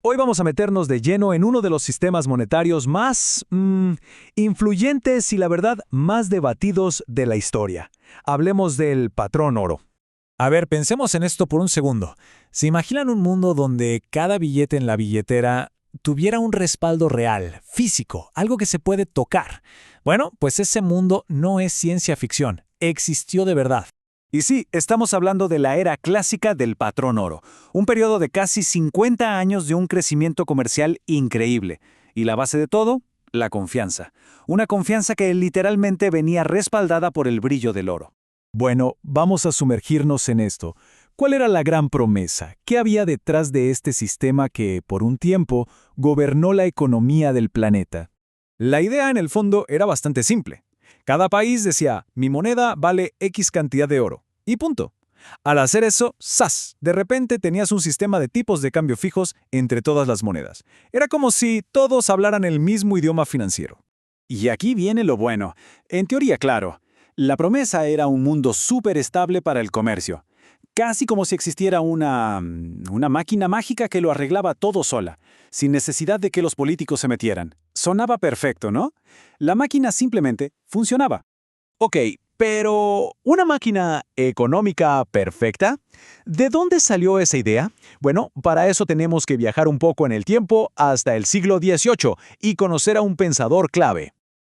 Hoy vamos a meternos de lleno en uno de los sistemas monetarios más influyentes y la verdad más debatidos de la historia. Hablemos del patrón oro. A ver, pensemos en esto por un segundo. ¿Se imaginan un mundo donde cada billete en la billetera tuviera un respaldo real, físico, algo que se puede tocar? Bueno, pues ese mundo no es ciencia ficción, existió de verdad. Y sí, estamos hablando de la era clásica del patrón oro, un periodo de casi 50 años de un crecimiento comercial increíble. Y la base de todo, la confianza. Una confianza que literalmente venía respaldada por el brillo del oro. Bueno, vamos a sumergirnos en esto. ¿Cuál era la gran promesa? ¿Qué había detrás de este sistema que, por un tiempo, gobernó la economía del planeta? La idea, en el fondo, era bastante simple. Cada país decía, mi moneda vale X cantidad de oro. Y punto. Al hacer eso, ¡zas! De repente tenías un sistema de tipos de cambio fijos entre todas las monedas. Era como si todos hablaran el mismo idioma financiero. Y aquí viene lo bueno. En teoría, claro. La promesa era un mundo súper estable para el comercio. Casi como si existiera una máquina mágica que lo arreglaba todo sola, sin necesidad de que los políticos se metieran. Sonaba perfecto, ¿no? La máquina simplemente funcionaba. Ok, pero ¿una máquina económica perfecta? ¿De dónde salió esa idea? Bueno, para eso tenemos que viajar un poco en el tiempo hasta el siglo XVIII y conocer a un pensador clave.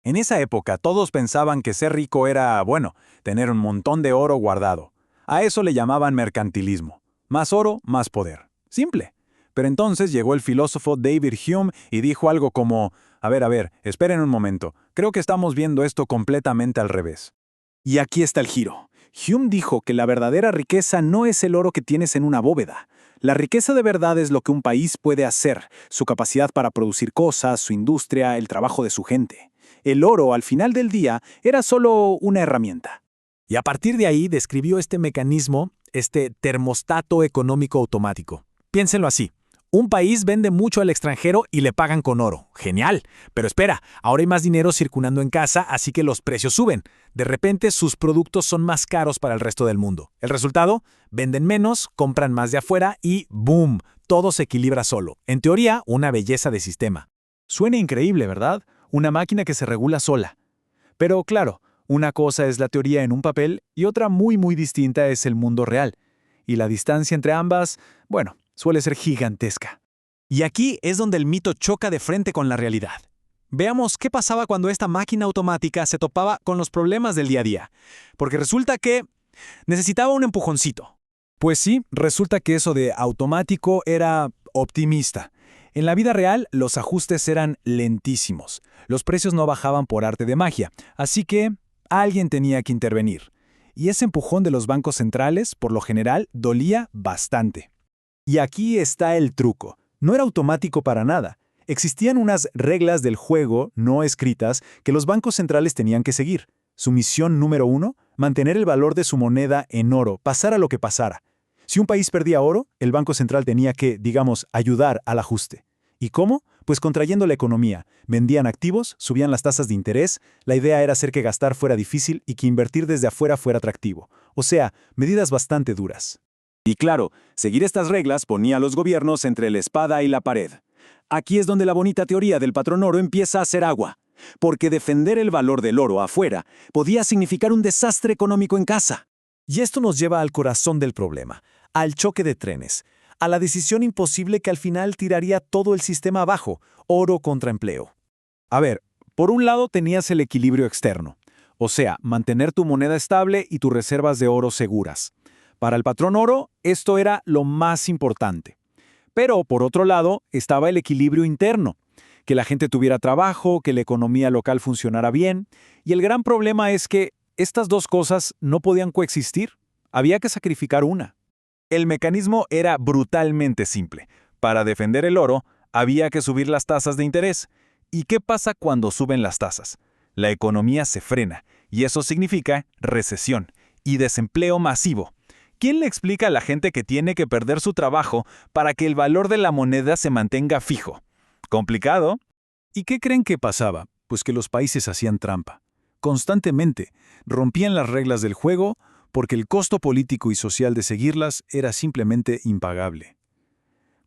En esa época todos pensaban que ser rico era, bueno, tener un montón de oro guardado. A eso le llamaban mercantilismo. Más oro, más poder. Simple. Pero entonces llegó el filósofo David Hume y dijo algo como, a ver, esperen un momento, creo que estamos viendo esto completamente al revés. Y aquí está el giro. Hume dijo que la verdadera riqueza no es el oro que tienes en una bóveda. La riqueza de verdad es lo que un país puede hacer, su capacidad para producir cosas, su industria, el trabajo de su gente. El oro, al final del día, era solo una herramienta. Y a partir de ahí describió este mecanismo, este termostato económico automático. Piénsenlo así. Un país vende mucho al extranjero y le pagan con oro. Genial. Pero espera, ahora hay más dinero circulando en casa, así que los precios suben. De repente sus productos son más caros para el resto del mundo. El resultado, venden menos, compran más de afuera y ¡boom! Todo se equilibra solo. En teoría, una belleza de sistema. Suena increíble, ¿verdad? Una máquina que se regula sola. Pero claro, una cosa es la teoría en un papel y otra muy distinta es el mundo real. Y la distancia entre ambas, bueno, suele ser gigantesca. Y aquí es donde el mito choca de frente con la realidad. Veamos qué pasaba cuando esta máquina automática se topaba con los problemas del día a día. Porque resulta que necesitaba un empujoncito. Pues sí, resulta que eso de automático era optimista. En la vida real, los ajustes eran lentísimos. Los precios no bajaban por arte de magia, así que alguien tenía que intervenir. Y ese empujón de los bancos centrales, por lo general, dolía bastante. Y aquí está el truco. No era automático para nada. Existían unas reglas del juego no escritas que los bancos centrales tenían que seguir. Su misión número 1, mantener el valor de su moneda en oro, pasara lo que pasara. Si un país perdía oro, el Banco Central tenía que, digamos, ayudar al ajuste. ¿Y cómo? Pues contrayendo la economía. Vendían activos, subían las tasas de interés, la idea era hacer que gastar fuera difícil y que invertir desde afuera fuera atractivo. O sea, medidas bastante duras. Y claro, seguir estas reglas ponía a los gobiernos entre la espada y la pared. Aquí es donde la bonita teoría del patrón oro empieza a hacer agua. Porque defender el valor del oro afuera podía significar un desastre económico en casa. Y esto nos lleva al corazón del problema, al choque de trenes, a la decisión imposible que al final tiraría todo el sistema abajo, oro contra empleo. A ver, por un lado tenías el equilibrio externo, o sea, mantener tu moneda estable y tus reservas de oro seguras. Para el patrón oro, esto era lo más importante. Pero, por otro lado, estaba el equilibrio interno, que la gente tuviera trabajo, que la economía local funcionara bien, y el gran problema es que estas dos cosas no podían coexistir. Había que sacrificar una. El mecanismo era brutalmente simple. Para defender el oro, había que subir las tasas de interés. ¿Y qué pasa cuando suben las tasas? La economía se frena, y eso significa recesión y desempleo masivo. ¿Quién le explica a la gente que tiene que perder su trabajo para que el valor de la moneda se mantenga fijo? ¿Complicado? ¿Y qué creen que pasaba? Pues que los países hacían trampa. Constantemente rompían las reglas del juego porque el costo político y social de seguirlas era simplemente impagable.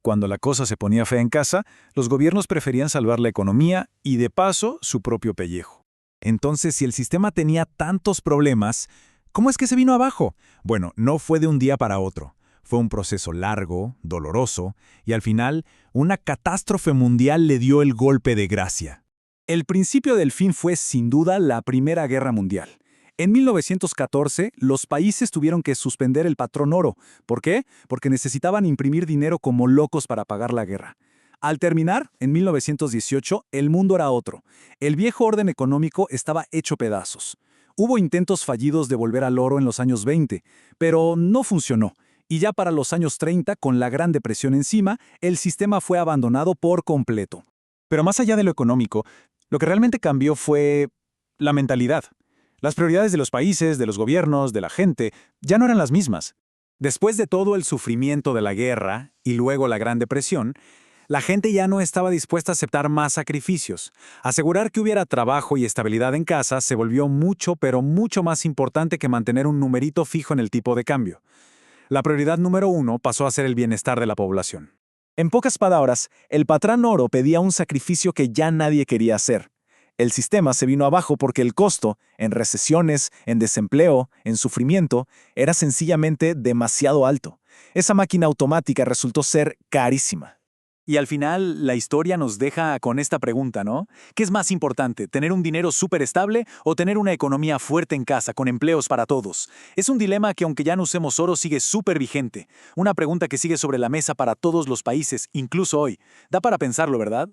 Cuando la cosa se ponía fea en casa, los gobiernos preferían salvar la economía y, de paso, su propio pellejo. Entonces, si el sistema tenía tantos problemas, ¿cómo es que se vino abajo? Bueno, no fue de un día para otro. Fue un proceso largo, doloroso, y al final, una catástrofe mundial le dio el golpe de gracia. El principio del fin fue, sin duda, la Primera Guerra Mundial. En 1914, los países tuvieron que suspender el patrón oro. ¿Por qué? Porque necesitaban imprimir dinero como locos para pagar la guerra. Al terminar, en 1918, el mundo era otro. El viejo orden económico estaba hecho pedazos. Hubo intentos fallidos de volver al oro en los años 20, pero no funcionó. Y ya para los años 30, con la Gran Depresión encima, el sistema fue abandonado por completo. Pero más allá de lo económico, lo que realmente cambió fue la mentalidad. Las prioridades de los países, de los gobiernos, de la gente, ya no eran las mismas. Después de todo el sufrimiento de la guerra y luego la Gran Depresión, la gente ya no estaba dispuesta a aceptar más sacrificios. Asegurar que hubiera trabajo y estabilidad en casa se volvió mucho, pero mucho más importante que mantener un numerito fijo en el tipo de cambio. La prioridad número 1 pasó a ser el bienestar de la población. En pocas palabras, el patrón oro pedía un sacrificio que ya nadie quería hacer. El sistema se vino abajo porque el costo, en recesiones, en desempleo, en sufrimiento, era sencillamente demasiado alto. Esa máquina automática resultó ser carísima. Y al final, la historia nos deja con esta pregunta, ¿no? ¿Qué es más importante, tener un dinero súper estable o tener una economía fuerte en casa, con empleos para todos? Es un dilema que, aunque ya no usemos oro, sigue súper vigente. Una pregunta que sigue sobre la mesa para todos los países, incluso hoy. Da para pensarlo, ¿verdad?